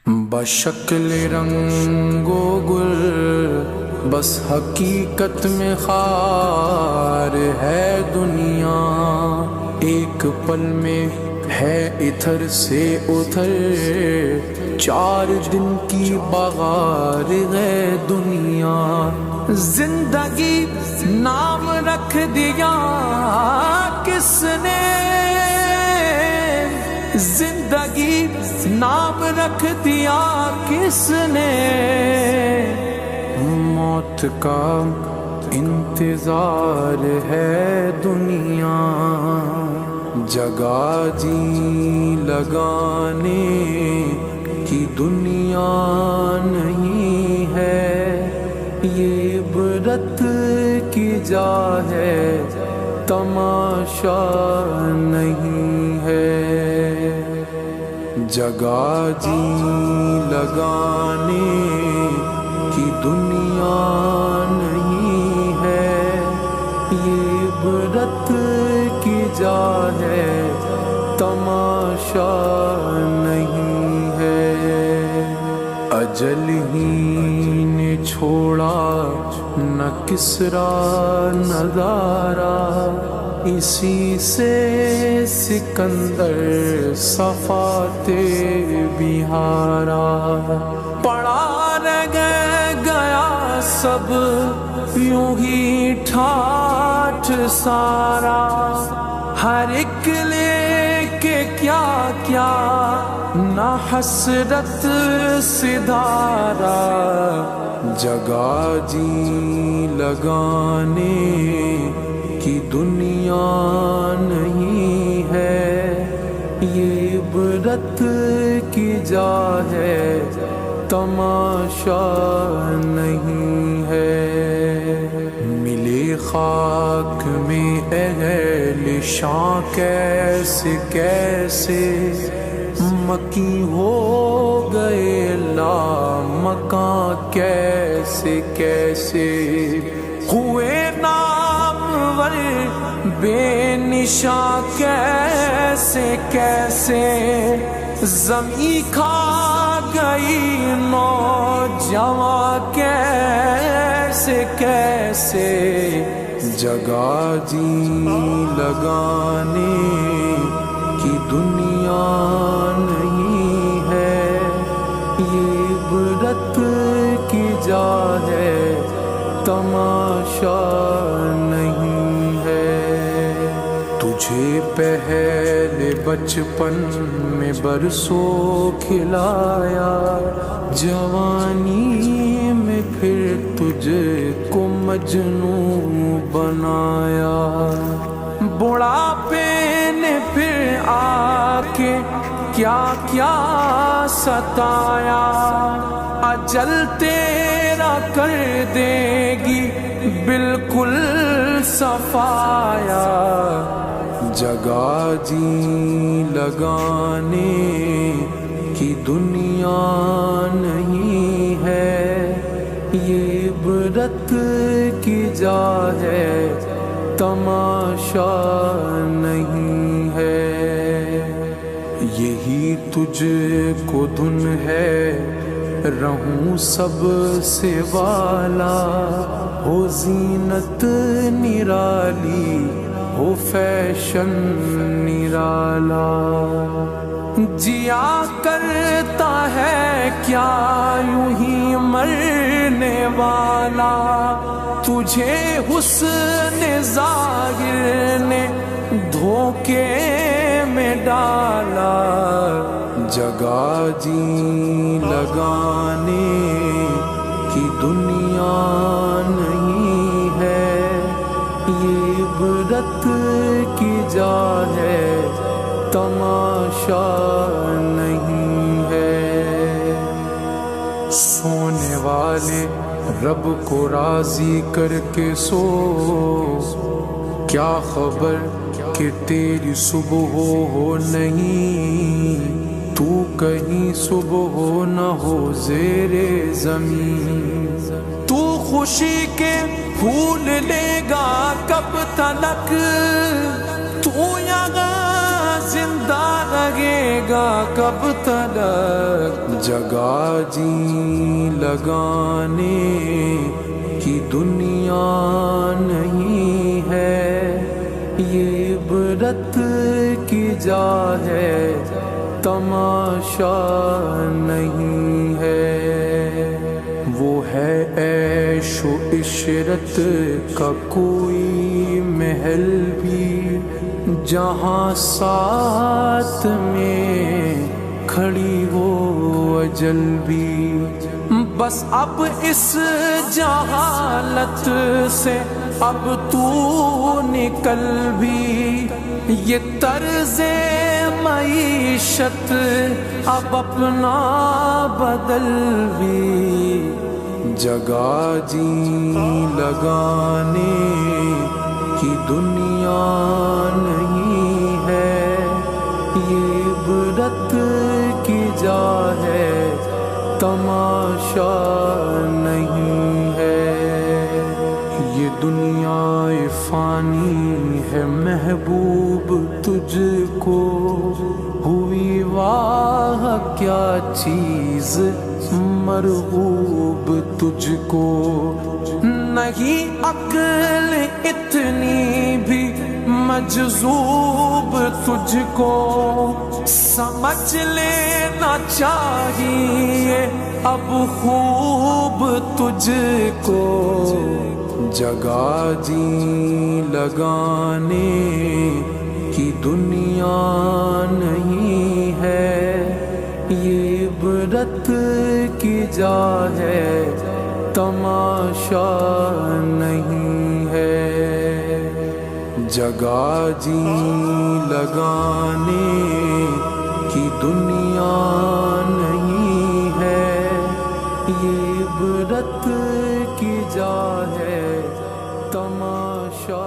بشکل رنگ و گل بس حقیقت میں خار ہے دنیا، ایک پل میں ہے ادھر سے ادھر، 4 دن کی بغار ہے دنیا۔ زندگی نام رکھ دیا کس نے، زندگی نام رکھ دیا کس نے، موت کا انتظار ہے دنیا، جگہ جی لگانے کی دنیا نہیں ہے، یہ عبرت کی جا ہے تماشا نہیں ہے، جگہ جی لگانے کی دنیا نہیں ہے، یہ عبرت کی جا ہے تماشا نہیں ہے، اجل ہی نے چھوڑا نہ کسریٰ نہ دارا، اسی سے سکندر صفاتے بہارا، پڑا رہ گیا سب یوں ہی ٹھاٹھ سارا، ہر ایک لے کے کیا کیا نہ حسرت سدھارا، جگہ جی لگانے کی دنیا نہیں ہے، یہ عبرت کی جا ہے تماشا نہیں ہے، ملے خاک میں اہل شاں کیسے کیسے، مکی ہو گئے لامکاں کیسے کیسے، ہوئے نامور بے نشاں کیسے کیسے، زمین کھا گئی نوجواں کیسے کیسے، جگہ جی لگانے کی دنیا نہیں ہے، یہ عبرت کی جا ہے تماشا نہیں ہے، تجھے پہلے بچپن میں برسوں کھلایا، جوانی میں پھر تجھے کو مجنوں بنایا، بڑھاپے نے پھر آ کے کیا کیا ستایا، اجل تیرا کر دے گی بالکل صفایا، جگہ جی لگانے کی دنیا نہیں ہے، یہ عبرت کی جا ہے تماشا نہیں ہے، یہی تجھ کو دھن ہے رہوں سب سے والا، ہو زینت نرالی ہو فیشن نرالا، جیا کرتا ہے کیا یوں ہی مرنے والا، تجھے حسن ظاہر نے دھوکے میں ڈالا، جگہ جی لگانے کی دنیا نہیں ہے، یہ عبرت کی جا ہے تماشا نہیں ہے، سونے والے رب کو راضی کر کے سو، کیا خبر کہ تیری صبح ہو نہیں، تو کہیں صبح ہو نہ ہو زیر زمین، تو خوشی کے پھول لے گا کب تلک، تو یہاں زندہ رہے گا کب تلک جگہ جی لگانے کی دنیا نہیں ہے، یہ عبرت کی جا ہے تماشا نہیں ہے۔ وہ ہے عیش و عشرت کا کوئی محل بھی جہاں ساتھ میں کھڑی ہو اجل بھی، بس اب اس جہالت سے اب تو نکل بھی، یہ طرز معیشت اب اپنا بدل بھی، جگہ جی لگانے کی دنیا نہیں ہے، یہ عبرت کی جا ہے تماشا نہیں ہے۔ یہ دنیا فانی ہے محبوب تجھ کو، ہوئی واہ کیا چیز مرغوب تجھ کو، نہیں عقل اتنی بھی مجذوب تجھ کو، سمجھ لینا چاہیے اب خوب تجھ کو، جگہ جی لگانے کی دنیا نہیں ہے، یہ عبرت کی جا ہے تماشا نہیں ہے، جگہ جی لگانے کی دنیا نہیں ہے، یہ عبرت کی جا ہے تماشا